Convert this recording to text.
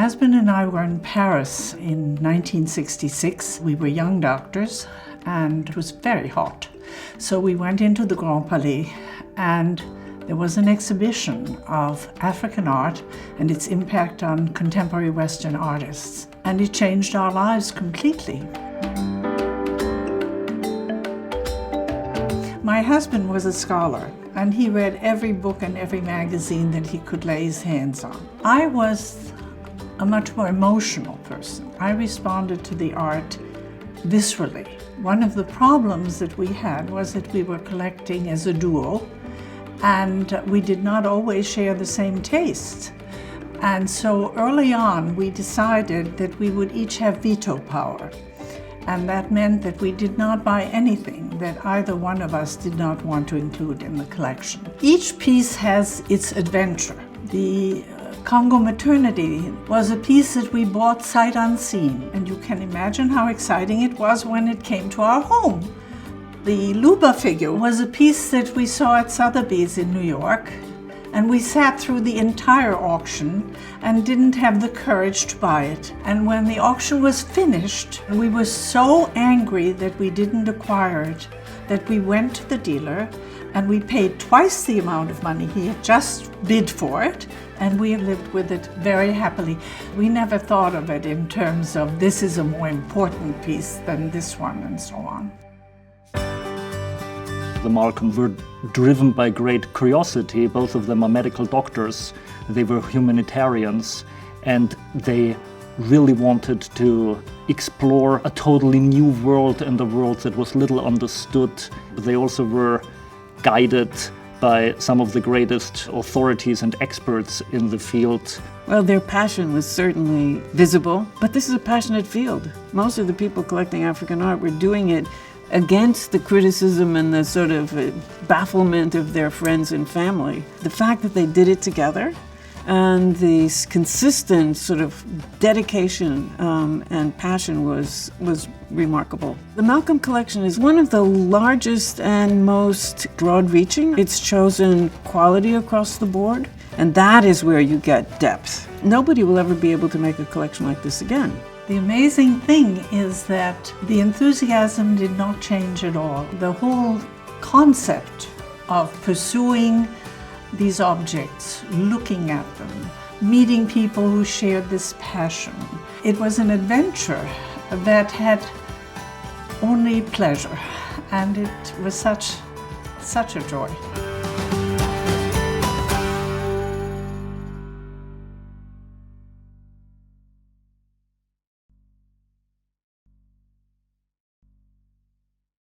husband and I were in Paris in 1966. We were young doctors and it was very hot. So we went into the Grand Palais and there was an exhibition of African art and its impact on contemporary Western artists. And it changed our lives completely. My husband was a scholar and he read every book and every magazine that he could lay his hands on. I was a much more emotional person. I responded to the art viscerally. One of the problems that we had was that we were collecting as a duo and we did not always share the same tastes. And so early on we decided that we would each have veto power. And that meant that we did not buy anything that either one of us did not want to include in the collection. Each piece has its adventure. The Congo Maternity was a piece that we bought sight unseen, and you can imagine how exciting it was when it came to our home. The Luba figure was a piece that we saw at Sotheby's in New York, and we sat through the entire auction and didn't have the courage to buy it. And when the auction was finished, we were so angry that we didn't acquire it that we went to the dealer and we paid twice the amount of money he had just bid for it, and we lived with it very happily. We never thought of it in terms of this is a more important piece than this one and so on. The Malcolm were driven by great curiosity. Both of them are medical doctors. They were humanitarians, and they really wanted to explore a totally new world and a world that was little understood. They also were guided by some of the greatest authorities and experts in the field. Well, their passion was certainly visible, but this is a passionate field. Most of the people collecting African art were doing it against the criticism and the sort of bafflement of their friends and family. The fact that they did it together and the consistent sort of dedication and passion was remarkable. The Malcolm collection is one of the largest and most broad-reaching. It's chosen quality across the board, and that is where you get depth. Nobody will ever be able to make a collection like this again. The amazing thing is that the enthusiasm did not change at all. The whole concept of pursuing these objects, looking at them, meeting people who shared this passion. It was an adventure that had only pleasure, and it was such a joy.